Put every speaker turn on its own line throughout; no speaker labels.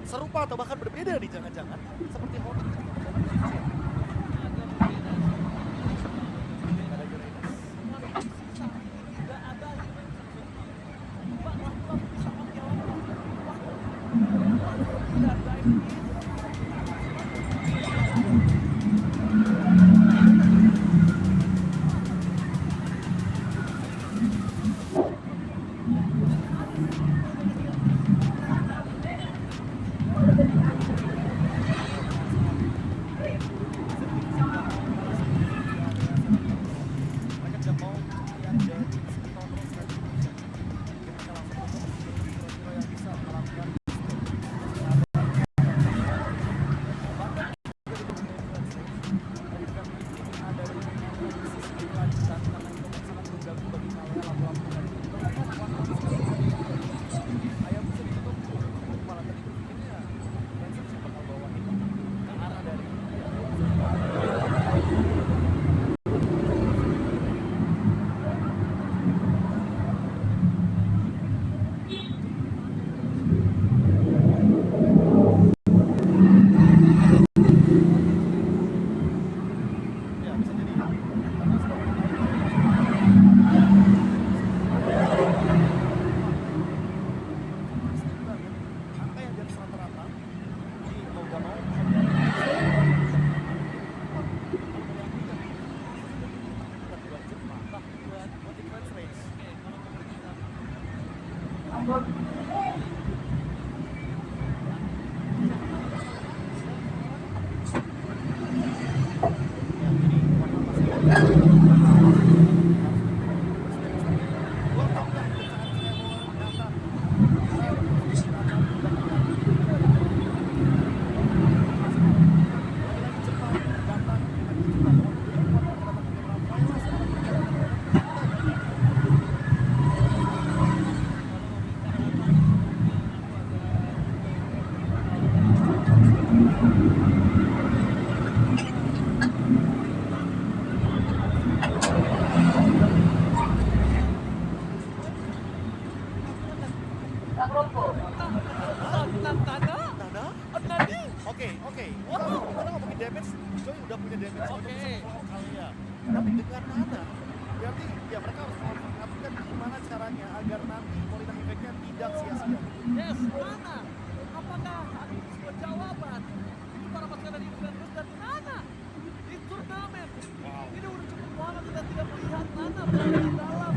serupa atau bahkan berbeda nih jangan-jangan seperti Hornet Oke. Kita ngomongin damage, Joy udah punya damage kali ya. Tapi dengan Nana, berarti ya mereka harus memanfaatkan gimana caranya agar nanti Molina Effect-nya tidak sia-sia.
Yes, Nana. Apakah ada sebuah jawaban? Itu para pasukan dari Juventus dan Nana di turnamen. Ini udah cukup banget kita tidak melihat Nana berada di dalam.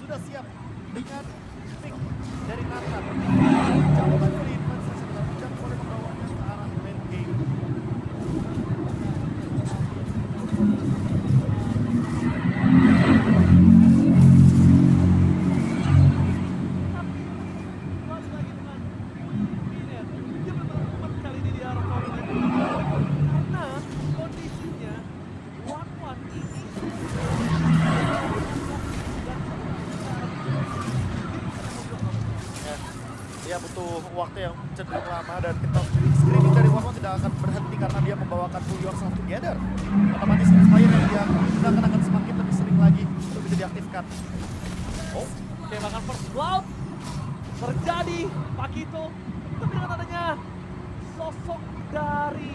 Sudah siap dengan pick dari Nathan. Jawaban dari Influencer setelah bijak boleh membawanya ke arah lane game. Dia butuh waktu yang cenderung lama dan kita screening dari Warman tidak akan berhenti karena dia membawakan Pull Yourself Together. Otomatis Inspire yang dia gunakan akan semakin lebih sering lagi untuk bisa diaktifkan. Tembakan first blood terjadi Pakito, tapi dengan adanya sosok dari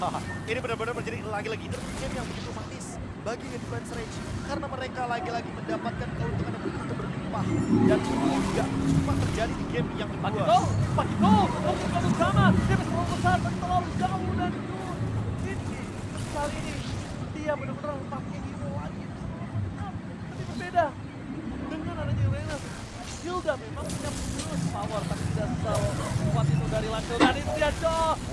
Ini benar-benar menjadi lagi-lagi early game yang begitu manis bagi Influence Rage karena mereka lagi-lagi mendapatkan keuntungan yang begitu berlimpah dan ini nggak cuma terjadi di game yang kedua.
Pakito, terlalu sama, dia terlalu besar dan terlalu jauh dan ini kali ini dia benar-benar pakai hero lagi. Tapi berbeda dengan adanya Reyna. Hilda memang punya plus power tapi tidak sekuat itu dari Lancel dan itu dia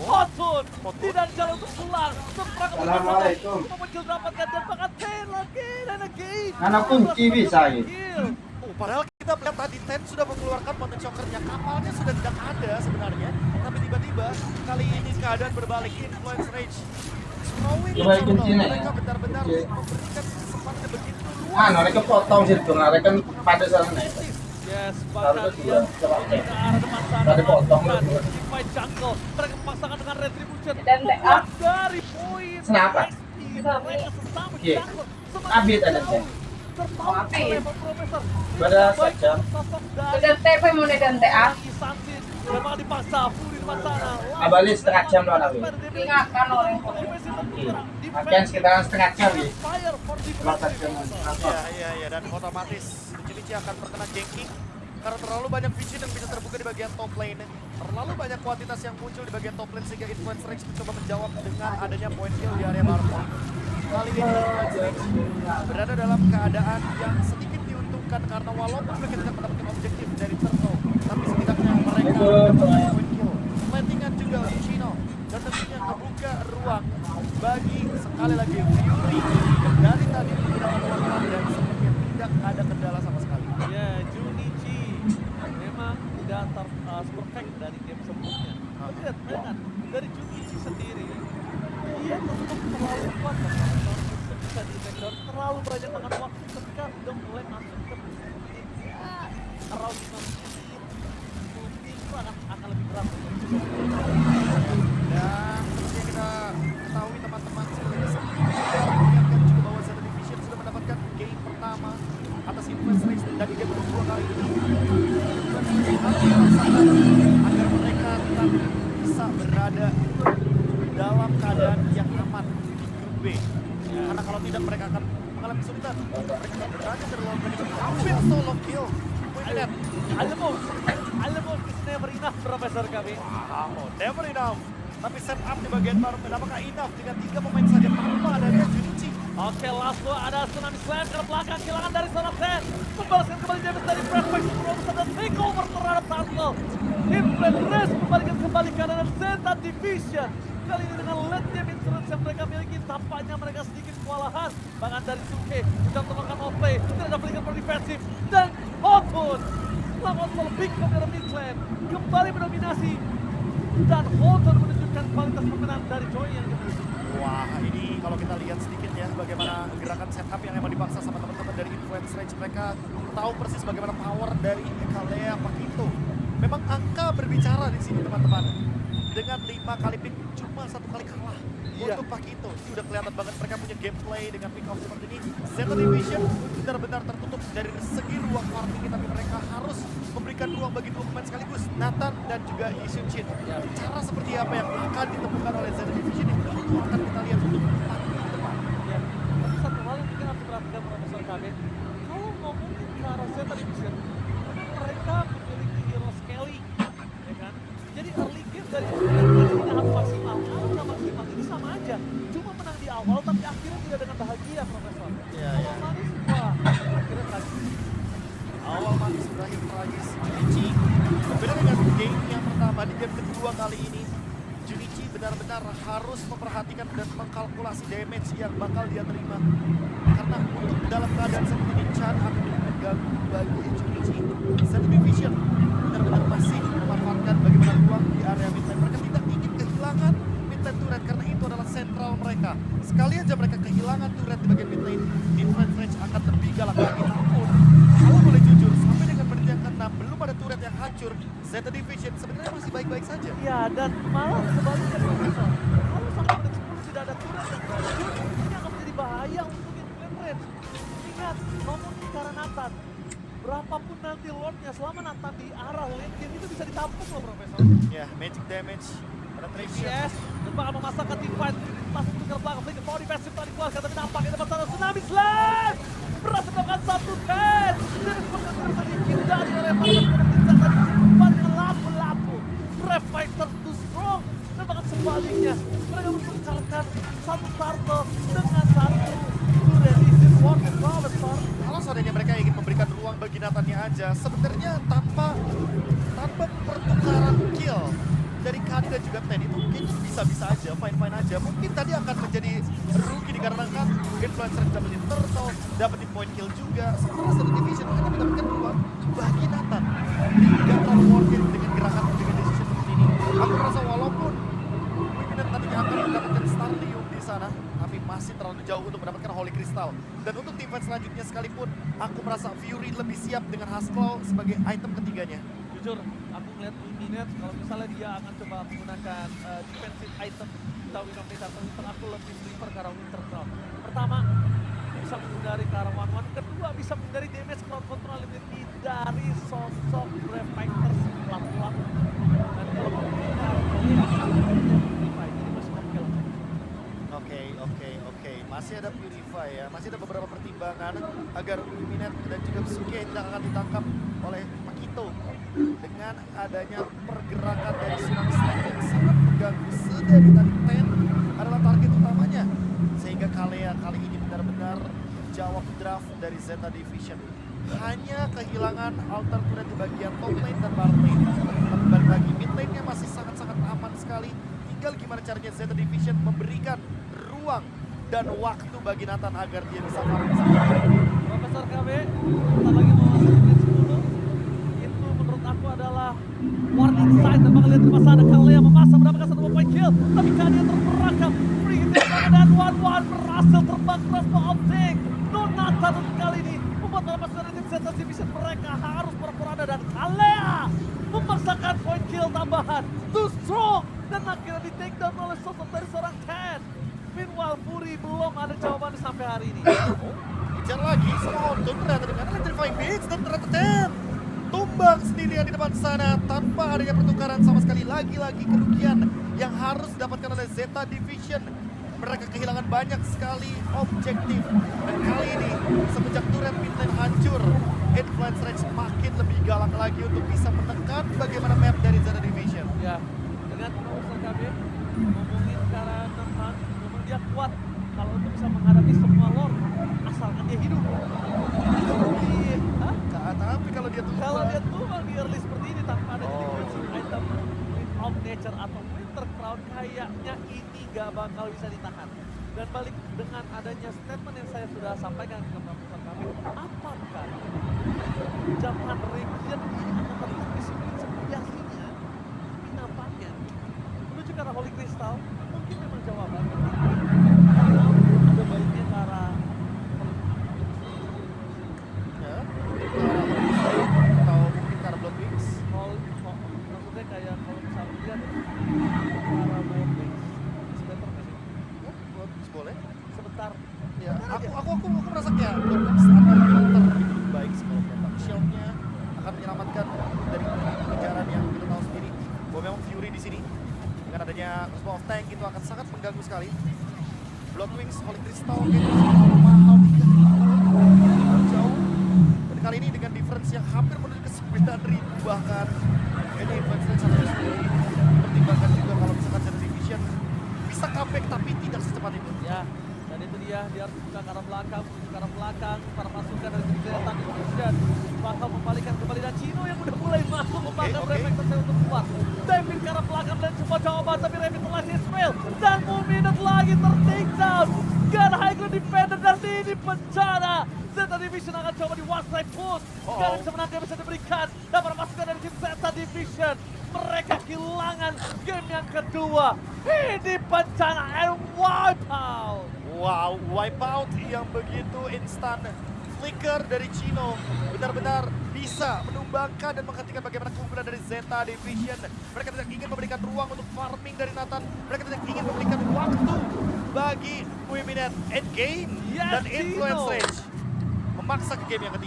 Hotun tidak jalan untuk pulang seperang ke
Assalamualaikum.
Memecil dapatkan dan bahkan lagi dan lagi
Anak kunci bisa ini.
Oh, padahal kita melihat tadi Ten sudah mengeluarkan mountain shocker-nya, kapalnya sudah tidak ada sebenarnya, tapi tiba-tiba kali ini keadaan berbalik. Influence Rage throwing
Coba kuncinya ya.
mereka benar-benar
Oke.
memberikan kesempatan begitu luas.
Ah, mereka potong sih tuh, mereka pada sana nih.
Yes,
Harusnya
bahkan
dua,
dia
coba
ke arah depan sana.
Tadi potong,
melakukan
dua.
fight jungle. Mereka memasangkan dengan retribution.
Dan
Membuat dari poin.
Kenapa?
Mereka sesama
Oke.
jungle.
Abis ada sih.
Tertawa
Abis.
level profesor.
Pada
Baik
saja.
sosok dari
Sudah TP mau dan TA.
Isansin. Memang dipaksa. Fury di depan sana.
Abali setengah jam lah, Nabi.
Ingatkan orang
Akan sekitaran setengah jam ya.
Fire for
Makan
defense.
jam.
Iya, dan otomatis Junichi akan terkena ganking karena terlalu banyak vision yang bisa terbuka di bagian top lane. Terlalu banyak kuantitas yang muncul di bagian top lane sehingga Influence Rage mencoba menjawab dengan adanya point kill di area bottom. Kali ini Influence Rage berada dalam keadaan yang sedikit diuntungkan karena walaupun mereka tidak mendapatkan objektif dari Turtle, tapi setidaknya mereka mendapatkan point kill. Plantingan juga untuk Chino dan tentunya membuka ruang bagi sekali lagi Fury yang dari tadi menggunakan pelan dan sepertinya tidak ada kendala sama sekali.
Ya, Junichi memang tidak perfect dari game sebelumnya. Tapi lihat, bayangkan, dari Junichi sendiri, dia tetap terlalu kuat untuk bisa di backdown, terlalu banyak makan waktu ketika udah mulai masuk ke ya, around 5 menit, 10 menit itu akan lebih berat.
Dan seperti yang kita ketahui teman-teman sebenarnya mengingatkan juga bahwa Zeta Division sudah mendapatkan game pertama atas Influence Rage dan di game kedua kali ini Influence Rage harus merasakan agar mereka tetap bisa berada dalam keadaan yang aman di grup B. Karena kalau tidak mereka akan mengalami kesulitan. Mereka akan berada dari lawan mereka hampir solo kill. Wait,
Alemos is never enough, Profesor kami.
wow, never enough. Tapi set up di bagian baru, apakah enough dengan 3 pemain saja tanpa adanya Junichi?
Oke, Laszlo ada tsunami slam ke belakang, kehilangan dari seorang Ten. Membalaskan kembali damage dari Perfect Robots dan takeover terhadap Turtle. Influence Rage membalikan kembali kanan Zeta Division. Kali ini dengan late game insurance yang mereka miliki, tampaknya mereka sedikit kewalahan. Bahkan dari Suke, juga melakukan offplay, tidak ada balikan per defensif. Dan Hotun melakukan solo big from dari mid lane, kembali mendominasi. Dan Hotun menunjukkan kualitas permainan dari Joy yang dimiliki.
Wah, ini kalau kita lihat sedikit ya bagaimana gerakan setup yang emang dipaksa sama teman-teman dari Influence Rage. Mereka tahu persis bagaimana power dari Kalea Pakito. Memang angka berbicara di sini teman-teman. Dengan 5 kali pick cuma 1 kali kalah untuk Pakito. Ini udah kelihatan banget mereka punya gameplay dengan pick off seperti ini. Zeta Division benar-benar tertutup dari segi ruang farming, tapi mereka harus memberikan ruang bagi 2 pemain sekaligus, Nathan dan juga Yisunchin. Cara seperti apa yang akan ditemukan oleh Zeta Division itu akan kita lihat untuk tanding ke depan.
Ya, tapi satu hal yang mungkin harus diperhatikan Profesor KB, kalau ngomongin ke arah Zeta Division, mereka memiliki hero Skelly, ya kan? Jadi early game dari ini harus maksimal. Kalau nggak maksimal ini sama aja, cuma menang di awal tapi akhirnya tidak dengan bahagia, Profesor.
Iya,
Kalau manis, wah, akhirnya tragis.
Awal manis berakhir tragis. Junichi berbeda dengan game yang pertama, di game kedua kali ini Junichi benar-benar harus memperhatikan dan mengkalkulasi damage yang bakal dia terima. Karena untuk dalam keadaan seperti ini, Chan akan mengganggu bagi Junichi. Zeta Division benar-benar masih memanfaatkan bagaimana ruang di area mid lane. Mereka tidak ingin kehilangan mid lane turret karena itu adalah sentral mereka. Sekali aja mereka kehilangan turret di bagian mid lane, Influence Rage akan lebih galak lagi. Namun, kalau boleh jujur, sampai dengan menit yang ke-6 belum ada turret yang hancur. Zeta Division sebenarnya masih baik-baik saja.
Ya, dan malah sebaliknya, Profesor. Kalau sampai menit 10 tidak ada turret yang beracun, ini akan menjadi bahaya untuk Influence Rage. Ingat, ngomongin cara Nathan. Berapapun nanti Lordnya, selama Nathan di arah lane game itu bisa ditampung loh, Profesor.
Ya, magic damage, penetration.
Yes, dan bakal memasangkan team fight menyelamatkan, tapi nampaknya dapat sana Tsunami Slash berhasil melakukan satu head. Dan seperti dihindari oleh Marcus tadi kembali dengan lapu-lapu. Reflector too strong. Dan bahkan sebaliknya, mereka mencatatkan satu turtle dengan satu resistant warning Professor.
Kalau seandainya mereka ingin memberikan ruang bagi Nathannya aja, sebenarnya tanpa pertukaran kill dari Kadi dan juga Ten itu mungkin bisa-bisa aja, fine-fine aja. Mungkin tadi akan menjadi rugi dikarenakan Influencer dapetin turtle, dapetin point kill juga. Sementara satu division akan mendapatkan ruang bagi Nathan. Tidak terlalu worth it dengan gerakan dengan decision seperti ini. Aku merasa walaupun Wiminant tadinya akan mendapatkan Starlium di sana, tapi masih terlalu jauh untuk mendapatkan Holy Crystal. Dan untuk tim fight selanjutnya sekalipun, aku merasa Fury lebih siap dengan Husklaw sebagai item ketiganya.
Jujur, aku ngeliat Luminate kalau misalnya dia akan coba menggunakan defensive item kita Winter atau Winter, aku lebih prefer ke arah Winter Crown. Pertama, bisa menghindari ke arah one-one. Kedua, bisa menghindari damage crowd control ability dari sosok Reflector pelaku-pelaku. Dan kalau menggunakan ke arah Purify, jadi masih oke lah.
Oke. Masih ada Purify ya, masih ada beberapa pertimbangan agar Luminate dan juga Psuke tidak akan ditangkap oleh Makito. Dengan adanya pergerakan dari Tsunami Slash yang sangat mengganggu sedari tadi Ten adalah target utamanya. Sehingga Kalea kali ini benar-benar jawab draft dari Zeta Division. Hanya kehilangan alter turret di bagian top lane dan bottom lane. Tapi balik lagi, mid lane-nya masih sangat-sangat aman sekali. Tinggal gimana caranya Zeta Division memberikan ruang dan waktu bagi Nathan agar dia bisa farming sampai baik.
Profesor KB, kita lagi mau masuk menit 10. Itu menurut aku adalah warning sign. Dan bakal lihat di masa ada Kalea memasang mendapatkan satu point kill. Tapi Kalea terperangkap. Free hit dari sana dan one-one berhasil terbang crossbow optik. Nathan untuk kali ini membuat melepas dari tim Zeta Division. Mereka harus berperada dan Kalea memaksakan point kill tambahan. Too strong. Dan akhirnya di take down oleh sosok dari seorang Ten. Meanwhile, Fury belum ada jawabannya sampai hari ini.
Kejar lagi, Spawn ternyata dengan Electrifying Beats dan ternyata Ten tumbang sendirian di depan sana tanpa adanya pertukaran sama sekali. Lagi-lagi kerugian yang harus didapatkan oleh Zeta Division. Mereka kehilangan banyak sekali objektif. Dan kali ini semenjak turret midlane hancur, Influence Rage makin lebih galak lagi untuk bisa menekan bagaimana map dari Zeta Division.
Ya, dengan Profesor KB ngomongin karena Nathan, memang dia kuat kalau untuk bisa menghadapi semua lord asalkan dia hidup.
Tapi kalau dia tumbang,
Kalau dia tumbang di early seperti ini tanpa ada defensive item Wind of Nature atau Winter Crown, kayaknya ini gak bakal bisa ditahan. Dan balik dengan adanya statement yang saya sudah sampaikan ke Profesor kami, apakah Japan Region ini akan tetap disiplin seperti aslinya? Tapi nampaknya menuju ke arah Holy Crystal mungkin memang jawaban. Ada baiknya ke arah
atau mungkin karena Blood Wings.
maksudnya kayak kalau misalnya lihat ke arah Blood Wings, sebentar nggak sih?
Blood Wings boleh.
Sebentar.
Ya, aku merasa kayak Blood Wings akan lebih baik sih kalau kita. Shield-nya akan menyelamatkan dari kejaran yang kita tahu sendiri bahwa memang Fury di sini dengan adanya Crossbow of Tank itu akan sangat mengganggu sekali. Blood Wings, Holy Crystal kayaknya terlalu mahal, 3.000 jauh. Dan kali ini dengan difference yang hampir menuju ke 9.000 bahkan. Kayaknya Influence Rage harus dipertimbangkan juga kalau misalkan Zeta Division bisa comeback tapi tidak secepat itu.
Ya, dan itu dia harus buka ke arah belakang, menuju ke arah belakang, para pasukan dari tim Zeta Division bakal membalikan kembali dan Chino yang udah mulai masuk bahkan Reflector saya untuk keluar. David ke arah belakang dan coba jawaban tapi David terlalu Israel dan Luminate lagi ter-take down. God High Ground Defender dan ini bencana. Zeta Division akan coba di one side push. Dan sebenarnya dia bisa diberikan dan para pasukan dari tim Zeta Division. Mereka kehilangan game yang kedua. Ini bencana and wipe out.
Wow, wipeout yang begitu instan. Flicker dari Chino benar-benar bisa menumbangkan dan menghentikan bagaimana keunggulan dari Zeta Division. Mereka tidak ingin memberikan ruang untuk farming dari Nathan. Mereka tidak ingin memberikan waktu bagi Wiminate endgame
Yes,
dan Influence
Chino.
Rage memaksa ke game yang ketiga.